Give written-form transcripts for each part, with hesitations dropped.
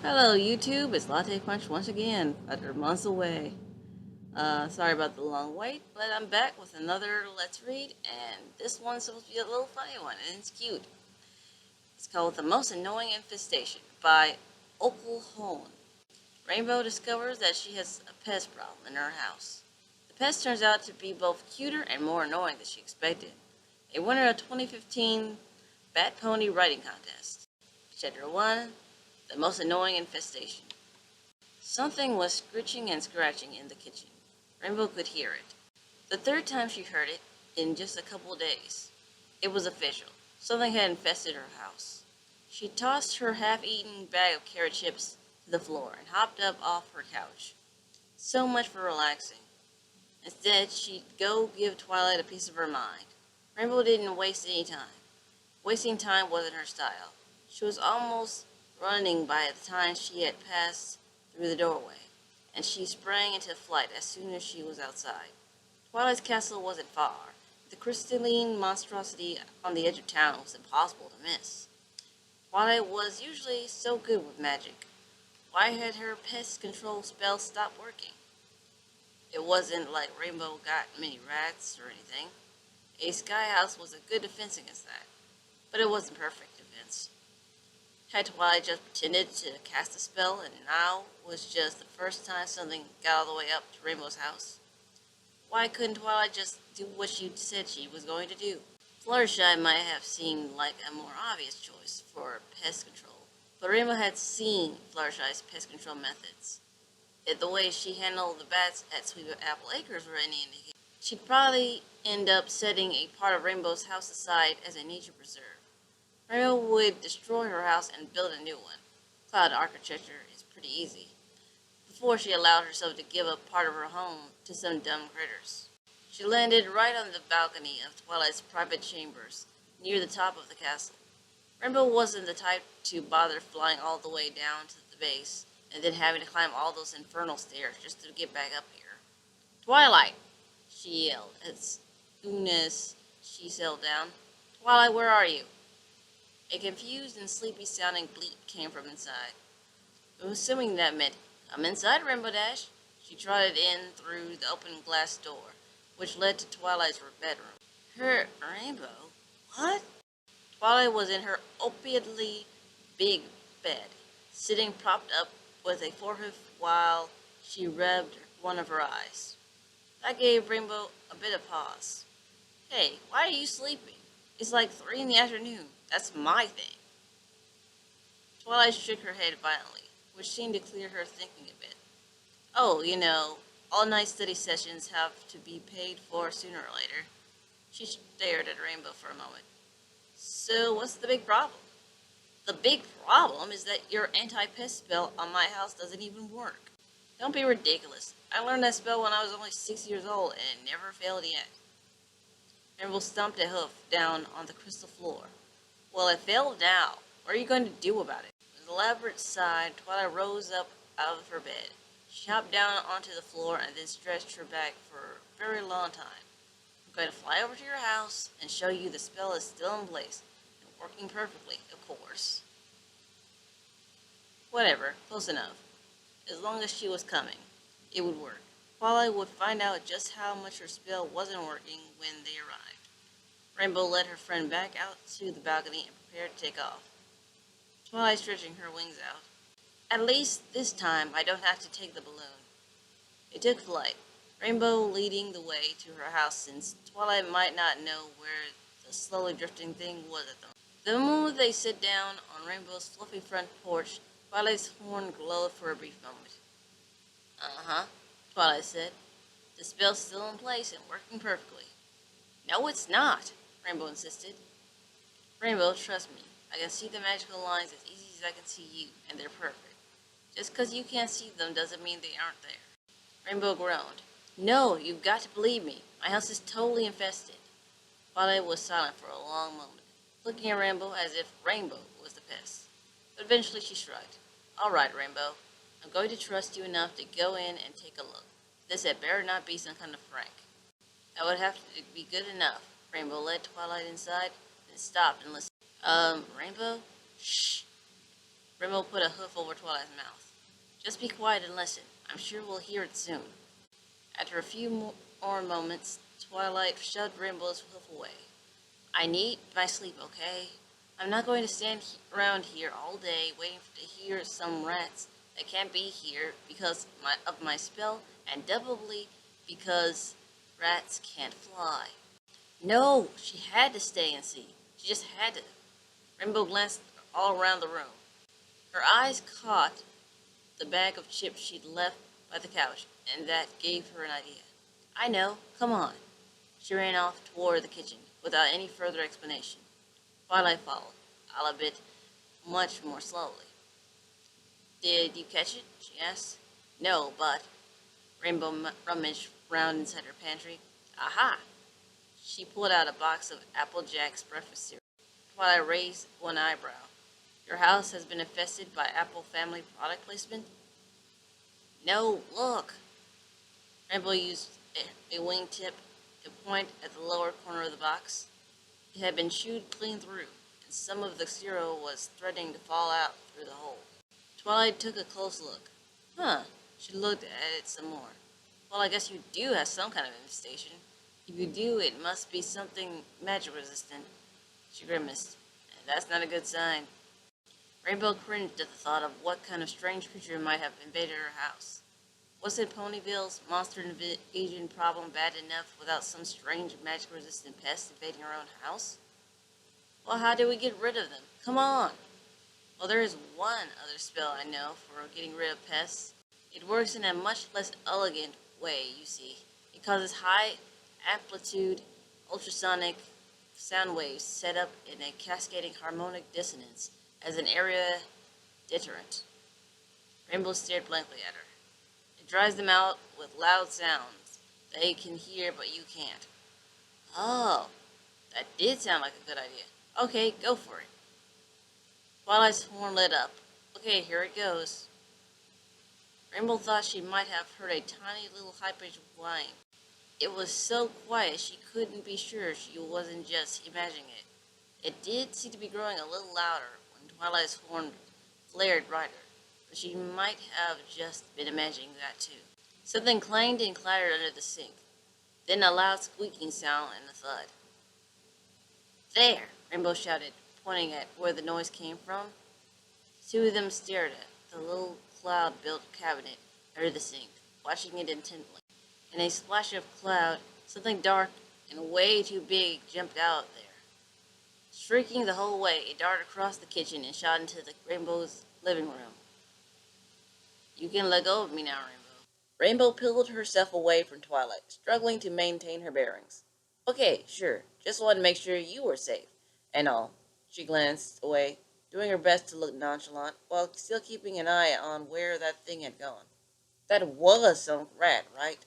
Hello YouTube, it's Latte Punch once again, after months away. Sorry about the long wait, but I'm back with another Let's Read, and this one's supposed to be a little funny one, and it's cute. It's called The Most Annoying Infestation by Oklahoma. Rainbow discovers that she has a pest problem in her house. The pest turns out to be both cuter and more annoying than she expected. A winner of 2015 Bat Pony Writing Contest. Chapter 1, The Most Annoying Infestation. Something was scritching and scratching in the kitchen. Rainbow could hear it. The third time she heard it in just a couple of days. It was official. Something had infested her house. She tossed her half-eaten bag of carrot chips to the floor and hopped up off her couch. So much for relaxing. Instead, she'd go give Twilight a piece of her mind. Rainbow didn't waste any time. Wasting time wasn't her style. She was almost running by the time she had passed through the doorway, and she sprang into flight as soon as she was outside. Twilight's castle wasn't far. The crystalline monstrosity on the edge of town was impossible to miss. Twilight was usually so good with magic. Why had her pest control spell stopped working? It wasn't like Rainbow got many rats or anything. A sky house was a good defense against that, but it wasn't perfect defense. Had Twilight just pretended to cast a spell, and now was just the first time something got all the way up to Rainbow's house? Why couldn't Twilight just do what she said she was going to do? Fluttershy might have seemed like a more obvious choice for pest control, but Rainbow had seen Fluttershy's pest control methods. If the way she handled the bats at Sweet Apple Acres were any indication, she'd probably end up setting a part of Rainbow's house aside as a nature preserve. Rainbow would destroy her house and build a new one. Cloud architecture is pretty easy. Before she allowed herself to give up part of her home to some dumb critters. She landed right on the balcony of Twilight's private chambers, near the top of the castle. Rainbow wasn't the type to bother flying all the way down to the base, and then having to climb all those infernal stairs just to get back up here. Twilight! She yelled, as soon as she settled down. Twilight, where are you? A confused and sleepy-sounding bleat came from inside. Assuming that meant, "Come inside, Rainbow Dash." She trotted in through the open glass door, which led to Twilight's bedroom. Her Rainbow? What? Twilight was in her opiately big bed, sitting propped up with a forehead while she rubbed one of her eyes. That gave Rainbow a bit of pause. Hey, why are you sleeping? It's like 3 in the afternoon. That's my thing. Twilight shook her head violently, which seemed to clear her thinking a bit. Oh, all-night study sessions have to be paid for sooner or later. She stared at Rainbow for a moment. So what's the big problem? The big problem is that your anti-pest spell on my house doesn't even work. Don't be ridiculous. I learned that spell when I was only 6 years old, and it never failed yet. Rainbow stomped a hoof down on the crystal floor. Well, it failed now. What are you going to do about it? With an elaborate sigh, Twilight rose up out of her bed. She hopped down onto the floor and then stretched her back for a very long time. I'm going to fly over to your house and show you the spell is still in place and working perfectly, of course. Whatever, close enough. As long as she was coming, it would work. Twilight would find out just how much her spell wasn't working when they arrived. Rainbow led her friend back out to the balcony and prepared to take off. Twilight stretching her wings out. At least this time I don't have to take the balloon. They took flight, Rainbow leading the way to her house since Twilight might not know where the slowly drifting thing was at the moment. The moment they sit down on Rainbow's fluffy front porch, Twilight's horn glowed for a brief moment. Uh-huh, Twilight said. The spell's still in place and working perfectly. No, it's not, Rainbow insisted. Rainbow, trust me, I can see the magical lines as easy as I can see you, and they're perfect. Just 'cause you can't see them doesn't mean they aren't there. Rainbow groaned. No, you've got to believe me. My house is totally infested. Twilight was silent for a long moment, looking at Rainbow as if Rainbow was the pest. But eventually she shrugged. All right, Rainbow. I'm going to trust you enough to go in and take a look. This had better not be some kind of prank. That would have to be good enough. Rainbow led Twilight inside, then stopped and listened. Rainbow? Shh. Rainbow put a hoof over Twilight's mouth. Just be quiet and listen. I'm sure we'll hear it soon. After a few more moments, Twilight shoved Rainbow's hoof away. I need my sleep, okay? I'm not going to stand around here all day waiting to hear some rats that can't be here because of my spell, and doubly because rats can't fly. No, she had to stay and see. She just had to. Rainbow glanced all around the room. Her eyes caught the bag of chips she'd left by the couch, and that gave her an idea. I know, come on. She ran off toward the kitchen without any further explanation. Twilight followed, albeit much more slowly. Did you catch it? She asked. No, but Rainbow rummaged round inside her pantry. Aha! She pulled out a box of Apple Jack's breakfast cereal. Twilight raised one eyebrow. Your house has been infested by Apple family product placement? No, look. Rainbow used a wingtip to point at the lower corner of the box. It had been chewed clean through, and some of the cereal was threatening to fall out through the hole. Twilight took a close look. Huh. She looked at it some more. Well, I guess you do have some kind of infestation. If you do, it must be something magic resistant. She grimaced. And that's not a good sign. Rainbow cringed at the thought of what kind of strange creature might have invaded her house. Wasn't Ponyville's monster invasion problem bad enough without some strange magic-resistant pest invading her own house? Well, how do we get rid of them? Come on! Well, there is one other spell I know for getting rid of pests. It works in a much less elegant way, you see. It causes high-amplitude ultrasonic sound waves set up in a cascading harmonic dissonance as an area deterrent. Rainbow stared blankly at her. It dries them out with loud sounds they can hear but you can't. Oh, that did sound like a good idea. Okay, go for it. Twilight's horn lit up. Okay, here it goes. Rainbow thought she might have heard a tiny little high-pitched whine. It was so quiet she couldn't be sure she wasn't just imagining it. It did seem to be growing a little louder when Twilight's horn flared brighter, but she might have just been imagining that too. Something clanged and clattered under the sink, then a loud squeaking sound and a thud. There! Rainbow shouted, pointing at where the noise came from. Two of them stared at the little cloud-built cabinet under the sink, watching it intently. In a splash of cloud, something dark and way too big jumped out there. Shrieking the whole way, it darted across the kitchen and shot into the Rainbow's living room. You can let go of me now, Rainbow. Rainbow peeled herself away from Twilight, struggling to maintain her bearings. Okay, sure. Just wanted to make sure you were safe. And all. She glanced away, doing her best to look nonchalant, while still keeping an eye on where that thing had gone. That was some rat, right?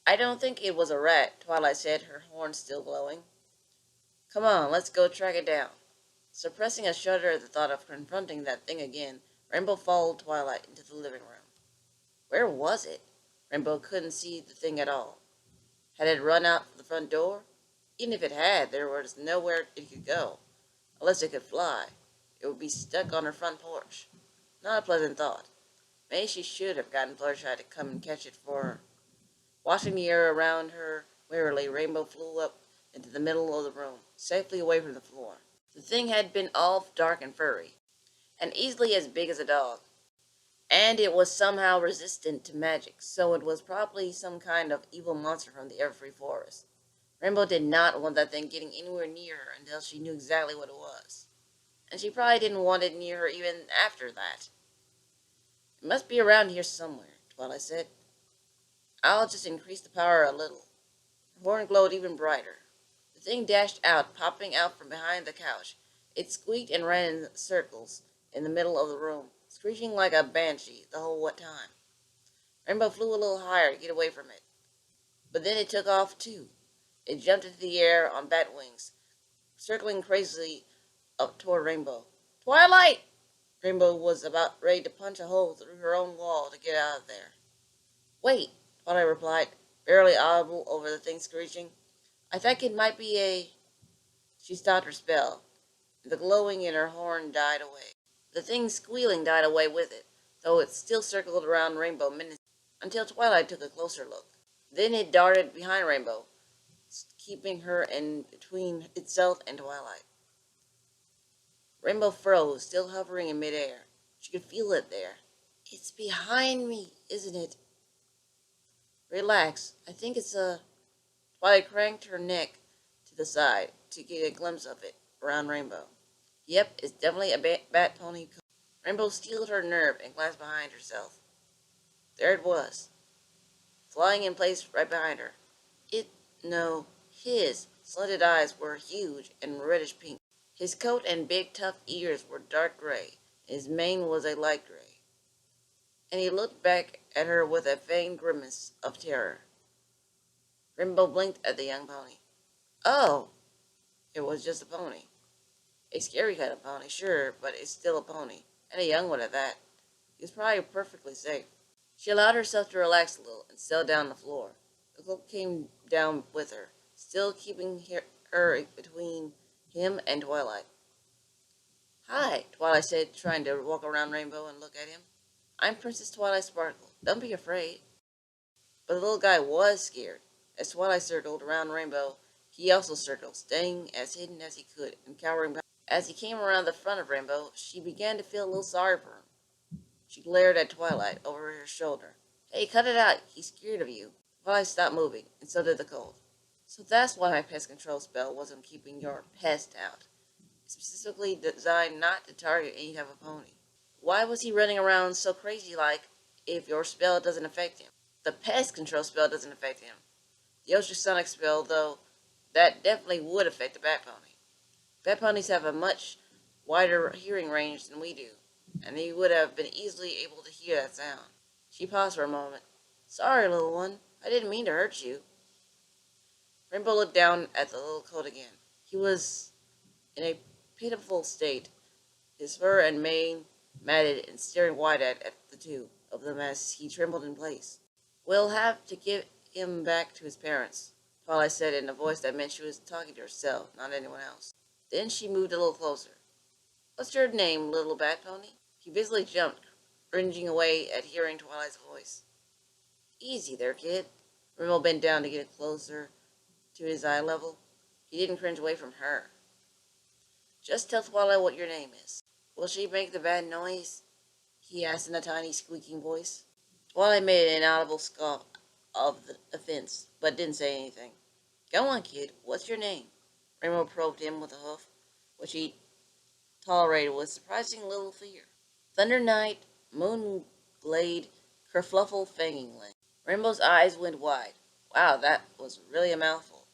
I don't think it was a rat, Twilight said, her horn still glowing. Come on, let's go track it down. Suppressing a shudder at the thought of confronting that thing again, Rainbow followed Twilight into the living room. Where was it? Rainbow couldn't see the thing at all. Had it run out the front door? Even if it had, there was nowhere it could go. Unless it could fly, it would be stuck on her front porch. Not a pleasant thought. Maybe she should have gotten Fluttershy to come and catch it for her. Watching the air around her wearily, Rainbow flew up into the middle of the room, safely away from the floor. The thing had been all dark and furry, and easily as big as a dog. And it was somehow resistant to magic, so it was probably some kind of evil monster from the Everfree Forest. Rainbow did not want that thing getting anywhere near her until she knew exactly what it was. And she probably didn't want it near her even after that. It must be around here somewhere, Twilight said. I'll just increase the power a little. Her horn glowed even brighter. The thing dashed out, popping out from behind the couch. It squeaked and ran in circles in the middle of the room, screeching like a banshee the whole time. Rainbow flew a little higher to get away from it. But then it took off too. It jumped into the air on bat wings, circling crazily up toward Rainbow. Twilight! Rainbow was about ready to punch a hole through her own wall to get out of there. Wait, Twilight replied, barely audible over the thing screeching. I think it might be a... She stopped her spell. The glowing in her horn died away. The thing's squealing died away with it, though it still circled around Rainbow menacingly until Twilight took a closer look. Then it darted behind Rainbow, keeping her in between itself and Twilight. Rainbow froze, still hovering in midair. She could feel it there. It's behind me, isn't it? Relax. I think it's a... Twilight cranked her neck to the side to get a glimpse of it around Rainbow. Yep, it's definitely a bat pony. Rainbow steeled her nerve and glanced behind herself. There it was, flying in place right behind her. It, no, his slanted eyes were huge and reddish pink. His coat and big tough ears were dark gray. His mane was a light gray. And he looked back at her with a faint grimace of terror. Rainbow blinked at the young pony. Oh, it was just a pony. A scary kind of pony, sure, but it's still a pony, and a young one at that. He was probably perfectly safe. She allowed herself to relax a little and settle down on the floor. The cloak came down with her, still keeping her between him and Twilight. Hi, Twilight said, trying to walk around Rainbow and look at him. I'm Princess Twilight Sparkle. Don't be afraid. But the little guy was scared. As Twilight circled around Rainbow, he also circled, staying as hidden as he could and cowering behind. As he came around the front of Rainbow, she began to feel a little sorry for him. She glared at Twilight over her shoulder. Hey, cut it out. He's scared of you. Twilight stopped moving, and so did the cold. So that's why my pest control spell wasn't keeping your pest out. It's specifically designed not to target any type of pony. Why was he running around so crazy like if your spell doesn't affect him? The pest control spell doesn't affect him. The ultrasonic spell, though, that definitely would affect the bat pony. Bat ponies have a much wider hearing range than we do, and he would have been easily able to hear that sound. She paused for a moment. Sorry, little one. I didn't mean to hurt you. Rainbow looked down at the little coat again. He was in a pitiful state, his fur and mane matted and staring wide at the two of them as he trembled in place. We'll have to give him back to his parents, Twilight said in a voice that meant she was talking to herself, not anyone else. Then she moved a little closer. What's your name, little bat pony? He visibly jumped, cringing away at hearing Twilight's voice. Easy there, kid. Rimmel bent down to get closer to his eye level. He didn't cringe away from her. Just tell Twilight what your name is. Will she make the bad noise? He asked in a tiny, squeaking voice. Twilight made an inaudible scoff of the offense, but didn't say anything. Go on, kid. What's your name? Rainbow probed him with a hoof, which he tolerated with surprising little fear. Thunder Night, Moon Glade, Kerfluffle Fangingling. Rainbow's eyes went wide. Wow, that was really a mouthful.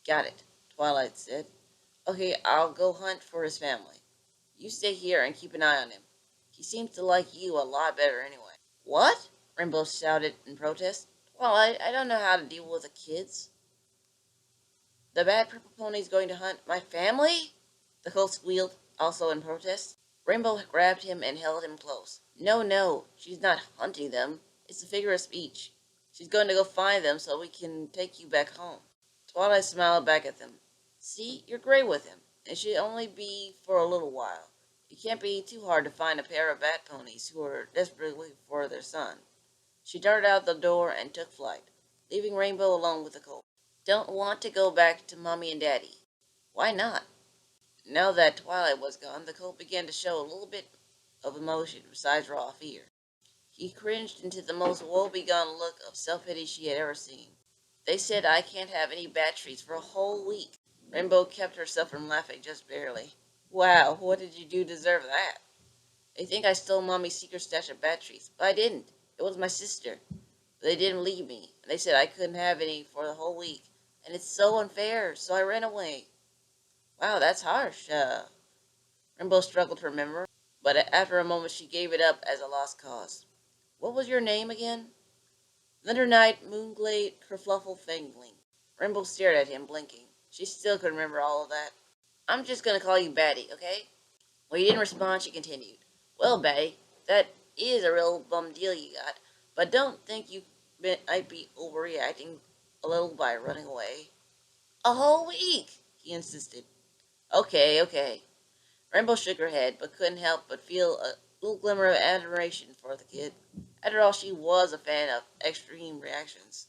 Got it, Twilight said. Okay, I'll go hunt for his family. You stay here and keep an eye on him. He seems to like you a lot better anyway. What? Rainbow shouted in protest. Twilight, I don't know how to deal with the kids. The bad purple pony's going to hunt my family? The colt squealed, also in protest. Rainbow grabbed him and held him close. No, no, she's not hunting them. It's a figure of speech. She's going to go find them so we can take you back home. Twilight smiled back at them. See, you're great with him. It should only be for a little while. It can't be too hard to find a pair of bat ponies who are desperately for their son. She darted out the door and took flight, leaving Rainbow alone with the colt. Don't want to go back to Mommy and Daddy. Why not? Now that Twilight was gone, the colt began to show a little bit of emotion besides raw fear. He cringed into the most woe-begone look of self-pity she had ever seen. They said I can't have any bat treats for a whole week. Rainbow kept herself from laughing just barely. Wow, what did you do to deserve that? They think I stole Mommy's secret stash of bat treats, but I didn't. It was my sister. But they didn't leave me. They said I couldn't have any for the whole week. And it's so unfair, so I ran away. Wow, that's harsh. Rainbow struggled to remember, but after a moment she gave it up as a lost cause. What was your name again? Thunder Night, Moonglade, Kerfluffle, Fangling. Rainbow stared at him, blinking. She still could remember all of that. I'm just going to call you Batty, okay? When he didn't respond, she continued. Well, Batty, that is a real bum deal you got, but don't think you might be overreacting a little by running away. A whole week, he insisted. Okay, okay. Rainbow shook her head, but couldn't help but feel a little glimmer of admiration for the kid. After all, she was a fan of extreme reactions.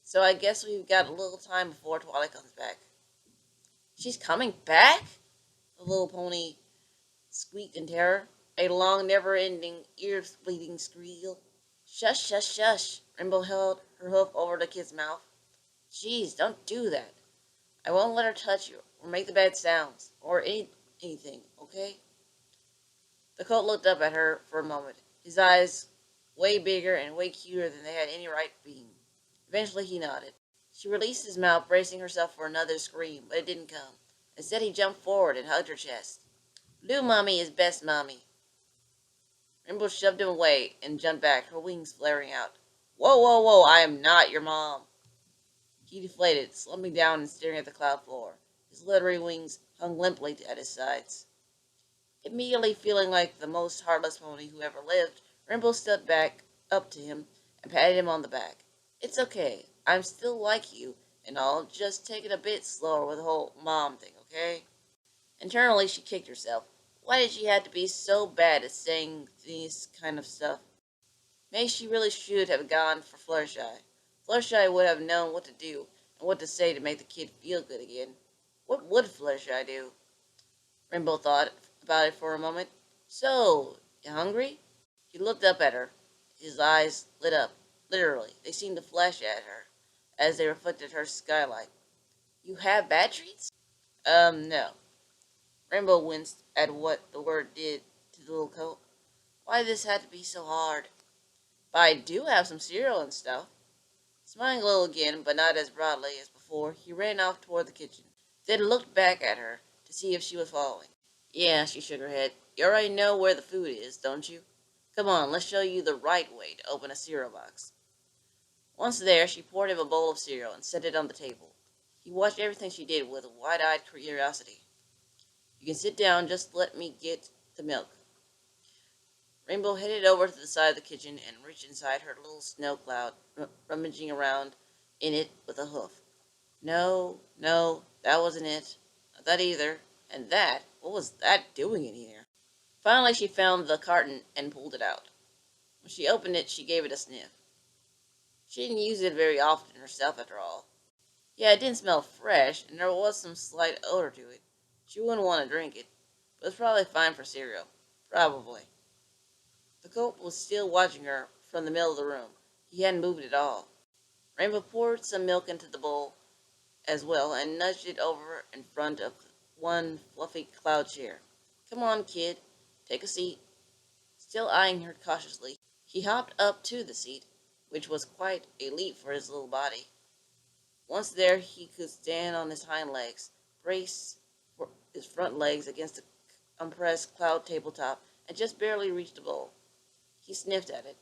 So I guess we've got a little time before Twilight comes back. She's coming back? The little pony squeaked in terror, a long, never-ending, ear-bleeding squeal. Shush, shush, shush! Rainbow held her hoof over the kid's mouth. Jeez, don't do that. I won't let her touch you, or make the bad sounds, or anything, okay? The colt looked up at her for a moment, his eyes way bigger and way cuter than they had any right being. Eventually he nodded. She released his mouth, bracing herself for another scream, but it didn't come. Instead he jumped forward and hugged her chest. Blue Mommy is best mommy. Rainbow shoved him away and jumped back, her wings flaring out. Whoa, whoa, whoa, I am not your mom. He deflated, slumping down and staring at the cloud floor. His leathery wings hung limply at his sides. Immediately feeling like the most heartless pony who ever lived, Rainbow stepped back up to him and patted him on the back. It's okay. I'm still like you and all, just take it a bit slower with the whole mom thing, okay? Internally, she kicked herself. Why did she have to be so bad at saying this kind of stuff? Maybe she really should have gone for Fluttershy. Fluttershy would have known what to do and what to say to make the kid feel good again. What would Fluttershy do? Rainbow thought about it for a moment. So, you hungry? He looked up at her. His eyes lit up. Literally, they seemed to flash at her as they reflected her skylight. You have bad treats? No. Rainbow winced at what the word did to the little coat. Why this had to be so hard? But I do have some cereal and stuff. Smiling a little again, but not as broadly as before, he ran off toward the kitchen, then looked back at her to see if she was following. Yeah, she shook her head. You already know where the food is, don't you? Come on, let's show you the right way to open a cereal box. Once there, she poured him a bowl of cereal and set it on the table. He watched everything she did with wide-eyed curiosity. You can sit down, just let me get the milk. Rainbow headed over to the side of the kitchen and reached inside her little snow cloud, rummaging around in it with a hoof. No, no, that wasn't it. Not that either. And that, what was that doing in here? Finally, she found the carton and pulled it out. When she opened it, she gave it a sniff. She didn't use it very often herself, after all. Yeah, it didn't smell fresh, and there was some slight odor to it. She wouldn't want to drink it, but it's probably fine for cereal. Probably. The colt was still watching her from the middle of the room. He hadn't moved at all. Rainbow poured some milk into the bowl as well and nudged it over in front of one fluffy cloud chair. Come on, kid. Take a seat. Still eyeing her cautiously, he hopped up to the seat, which was quite a leap for his little body. Once there, he could stand on his hind legs, brace his front legs against the compressed cloud tabletop, and just barely reach the bowl. He sniffed at it.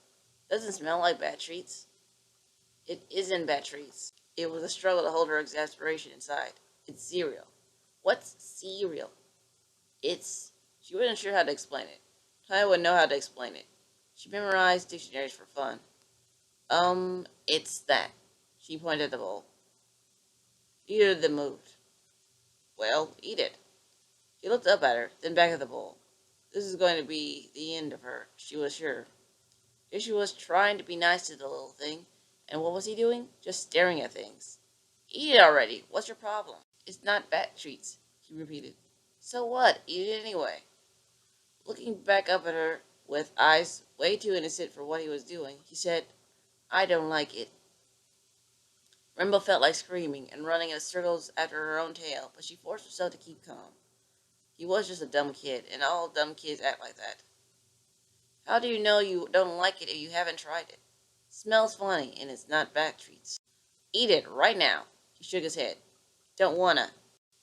Doesn't smell like bad treats. It isn't bad treats. It was a struggle to hold her exasperation inside. It's cereal. What's cereal? It's... She wasn't sure how to explain it. Taya wouldn't know how to explain it. She memorized dictionaries for fun. It's that. She pointed at the bowl. Neither of them moved. Well, eat it. He looked up at her, then back at the bowl. This is going to be the end of her, she was sure. Here she was trying to be nice to the little thing, and what was he doing? Just staring at things. Eat it already. What's your problem? It's not bat treats, he repeated. So what? Eat it anyway. Looking back up at her with eyes way too innocent for what he was doing, he said, I don't like it. Rainbow felt like screaming and running in circles after her own tail, but she forced herself to keep calm. He was just a dumb kid, and all dumb kids act like that. How do you know you don't like it if you haven't tried it? It smells funny, and it's not bat treats. Eat it, right now. He shook his head. Don't wanna.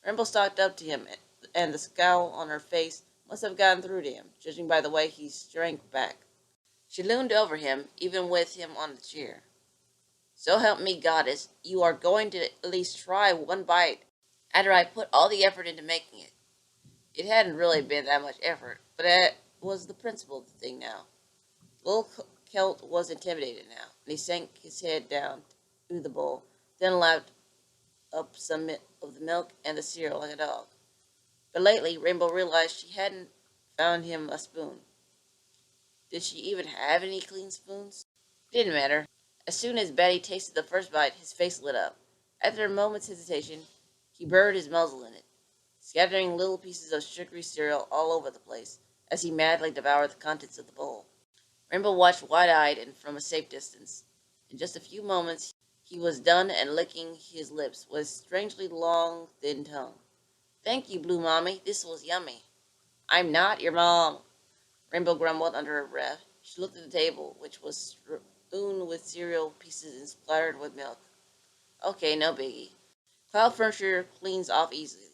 Rainbow stalked up to him, and the scowl on her face must have gotten through to him, judging by the way he shrank back. She loomed over him, even with him on the chair. So help me, goddess, you are going to at least try one bite after I put all the effort into making it. It hadn't really been that much effort, but that was the principle of the thing now. The little Celt was intimidated now, and he sank his head down to the bowl, then lapped up some of the milk and the cereal like a dog. But lately, Rainbow realized she hadn't found him a spoon. Did she even have any clean spoons? Didn't matter. As soon as Batty tasted the first bite, his face lit up. After a moment's hesitation, he buried his muzzle in it, scattering little pieces of sugary cereal all over the place as he madly devoured the contents of the bowl. Rainbow watched wide-eyed and from a safe distance. In just a few moments, he was done and licking his lips with a strangely long, thin tongue. "Thank you, Blue Mommy. This was yummy." "I'm not your mom," Rainbow grumbled under her breath. She looked at the table, which was strewn with cereal pieces and splattered with milk. "Okay, no biggie. Cloud furniture cleans off easily."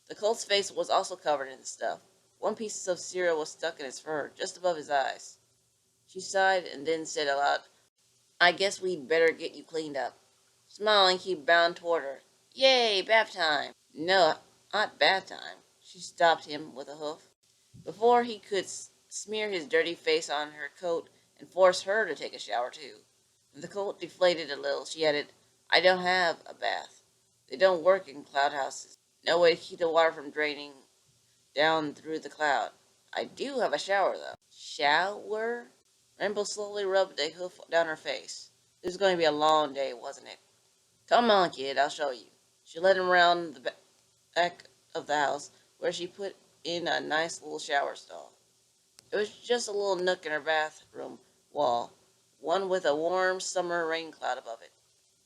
The colt's face was also covered in the stuff. One piece of cereal was stuck in his fur, just above his eyes. She sighed and then said aloud, "I guess we'd better get you cleaned up." Smiling, he bounded toward her. "Yay, bath time!" "No, not bath time." She stopped him with a hoof. Before he could smear his dirty face on her coat and force her to take a shower too. When the coat deflated a little, she added, "I don't have a bath. They don't work in cloud houses. No way to keep the water from draining down through the cloud. I do have a shower, though." "Shower?" Rainbow slowly rubbed a hoof down her face. This was going to be a long day, wasn't it? "Come on, kid, I'll show you." She led him round the back of the house, where she put in a nice little shower stall. It was just a little nook in her bathroom wall, one with a warm summer rain cloud above it.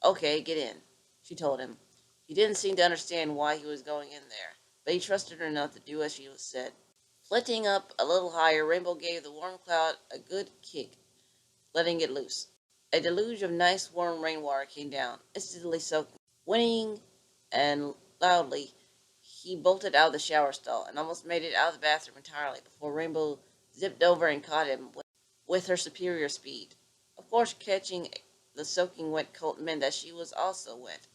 "Okay, get in," she told him. He didn't seem to understand why he was going in there, but he trusted her enough to do as she said. Flitting up a little higher, Rainbow gave the warm cloud a good kick, letting it loose. A deluge of nice warm rainwater came down, instantly soaking. Whinnying and loudly, he bolted out of the shower stall and almost made it out of the bathroom entirely before Rainbow zipped over and caught him with her superior speed. Of course, catching the soaking wet coat meant that she was also wet.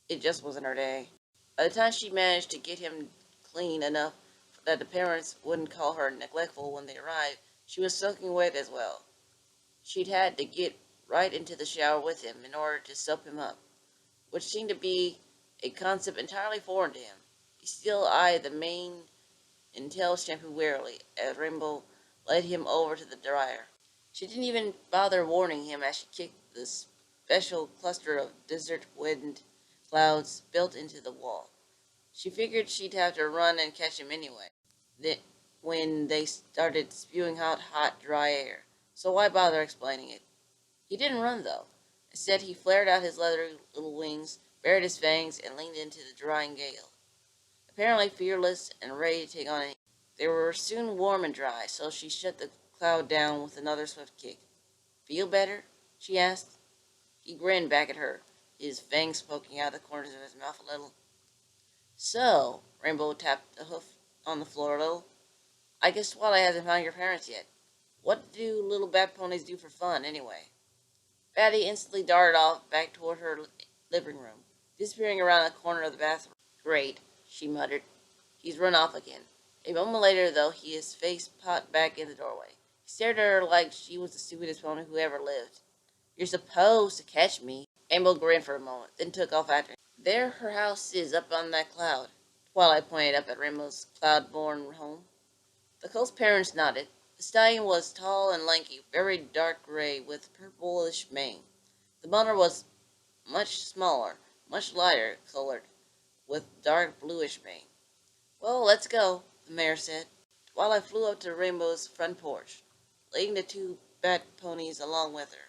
It just wasn't her day. By the time she managed to get him clean enough that the parents wouldn't call her neglectful when they arrived, she was soaking wet as well. She'd had to get right into the shower with him in order to soap him up, which seemed to be a concept entirely foreign to him. He still eyed the mane and tail shampoo warily as Rainbow led him over to the dryer. She didn't even bother warning him as she kicked the special cluster of desert wind clouds built into the wall. She figured she'd have to run and catch him anyway, then, when they started spewing out hot, dry air. So why bother explaining it? He didn't run, though. Instead, he flared out his leathery little wings, bared his fangs, and leaned into the drying gale, apparently fearless and ready to take on anything. They were soon warm and dry, so she shut the cloud down with another swift kick. "Feel better?" she asked. He grinned back at her, his fangs poking out the corners of his mouth a little. "So," Rainbow tapped a hoof on the floor a little, "I guess Twilight hasn't found your parents yet. What do little bat ponies do for fun, anyway?" Fatty instantly darted off back toward her living room, disappearing around the corner of the bathroom. "Great," she muttered. "He's run off again." A moment later, though, his face popped back in the doorway. He stared at her like she was the stupidest pony who ever lived. "You're supposed to catch me." Rainbow grinned for a moment, then took off after him. "There her house is up on that cloud." Twilight pointed up at Rainbow's cloud-born home. The colt's parents nodded. The stallion was tall and lanky, very dark gray, with purplish mane. The mother was much smaller, much lighter colored, with dark bluish mane. "Well, let's go," the mayor said. Twilight flew up to Rainbow's front porch, leading the two bat ponies along with her.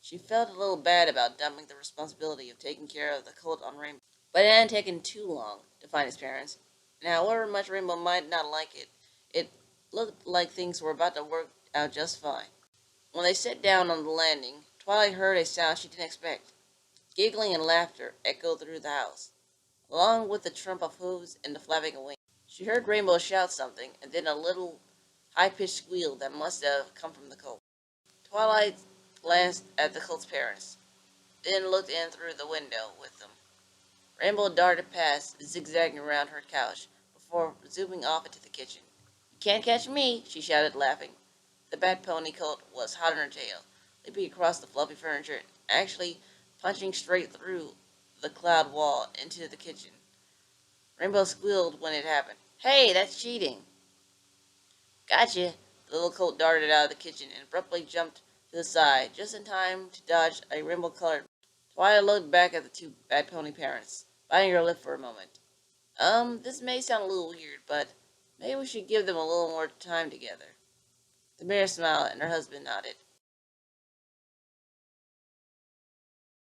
She felt a little bad about dumping the responsibility of taking care of the colt on Rainbow, but it hadn't taken too long to find his parents, and however much Rainbow might not like it, it looked like things were about to work out just fine. When they sat down on the landing, Twilight heard a sound she didn't expect. Giggling and laughter echoed through the house, along with the tramp of hooves and the flapping of wings. She heard Rainbow shout something, and then a little high-pitched squeal that must have come from the colt. Twilight glanced at the colt's parents, then looked in through the window with them. Rainbow darted past, zigzagging around her couch, before zooming off into the kitchen. "You can't catch me," she shouted, laughing. The bat pony colt was hot on her tail, leaping across the fluffy furniture, and actually punching straight through the cloud wall into the kitchen. Rainbow squealed when it happened. Hey, that's cheating. Gotcha. The little coat darted out of the kitchen and abruptly jumped to the side, just in time to dodge a rainbow-colored. Twilight looked back at the two bad pony parents, biting her lip for a moment. This may sound a little weird, but maybe we should give them a little more time together. The mayor smiled, and her husband nodded.